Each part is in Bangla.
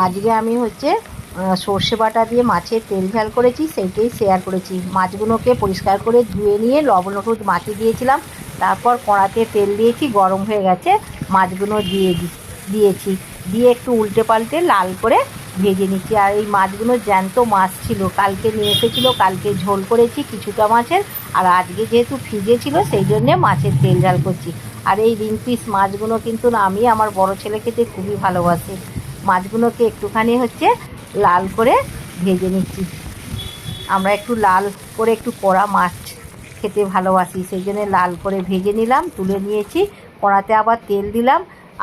আজকে আমি হচ্ছে সর্ষে বাটা দিয়ে মাছের তেল ঝাল করেছি, সেইটাই শেয়ার করেছি। মাছগুলোকে পরিষ্কার করে ধুয়ে নিয়ে লবণ হলুদ মাখিয়ে দিয়েছিলাম। তারপর কড়াতে তেল দিয়েছি, গরম হয়ে গেছে, মাছগুলো দিয়েছি, দিয়ে একটু উল্টে পাল্টে লাল করে ভেজে নিচ্ছি। আর এই মাছগুলো জ্যান্ত মাছ ছিল, কালকে নিয়ে এসেছিলো, কালকে ঝোল করেছি কিছুটা মাছের, আর আজকে যেহেতু ফ্রিজে ছিল সেই জন্যে মাছের তেল ঝাল করছি। আর এই রিং পিস মাছগুলো কিন্তু আমি আমার বড় ছেলে খেতে খুবই ভালোবাসে। মাছগুলোকে একটুখানি হচ্ছে লাল করে ভেজে নিচ্ছি। আমরা একটু লাল করে একটু কড়া মাছ খেতে ভালোবাসি, সেই জন্য লাল করে ভেজে নিলাম, তুলে নিয়েছি। কড়াতে আবার তেল দিলাম,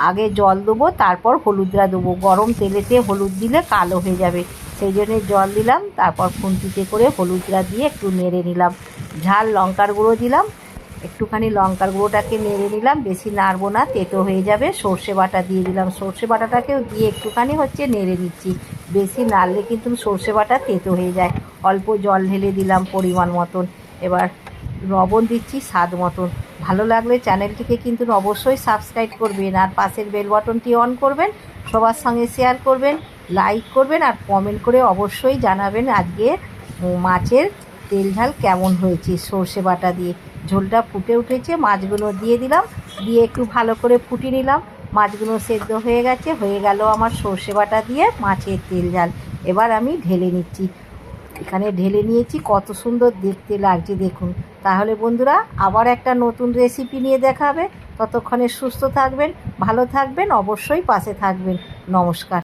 আগে জল দেবো, তারপর হলুদটা দেবো। গরম তেলেতে হলুদ দিলে কালো হয়ে যাবে, সেই জন্যে জল দিলাম, তারপর খুন্তিতে করে হলুদটা দিয়ে একটু নেড়ে নিলাম। ঝাল লঙ্কার গুঁড়ো দিলাম, একটুখানি লঙ্কার গুঁড়োটাকে নেড়ে নিলাম, বেশি নাড়বো না, তেতো হয়ে যাবে। সর্ষে বাটা দিয়ে দিলাম, সর্ষে বাটাটাকেও দিয়ে একটুখানি হচ্ছে নেড়ে নিচ্ছি। বেশি নাড়লে কিন্তু সর্ষে বাটা তেতো হয়ে যায়। অল্প জল ঢেলে দিলাম পরিমাণ মতন। এবার লবণ দিচ্ছি স্বাদ মতন। ভালো লাগলে চ্যানেলটিকে কিন্তু অবশ্যই সাবস্ক্রাইব করবেন, আর পাশের বেল বাটনটি অন করবেন, সবার সঙ্গে শেয়ার করবেন, লাইক করবেন, আর কমেন্ট করে অবশ্যই জানাবেন আজকে মাছের তেল ঝাল কেমন হয়েছে সর্ষে বাটা দিয়ে। ঝোলটা ফুটে উঠেছে, মাছগুলো দিয়ে দিলাম, দিয়ে একটু ভালো করে ফুটিয়ে নিলাম। মাছগুলো সেদ্ধ হয়ে গেছে, হয়ে গেল আমার সর্ষে বাটা দিয়ে মাছের তেল ঝাল। এবার আমি ঢেলে নিচ্ছি। এখানে ঢেলে নিয়েছি, কত সুন্দর দেখতে লাগছে দেখুন। তাহলে বন্ধুরা, আবার একটা নতুন রেসিপি নিয়ে দেখা হবে। ততক্ষণে সুস্থ থাকবেন, ভালো থাকবেন, অবশ্যই পাশে থাকবেন। নমস্কার।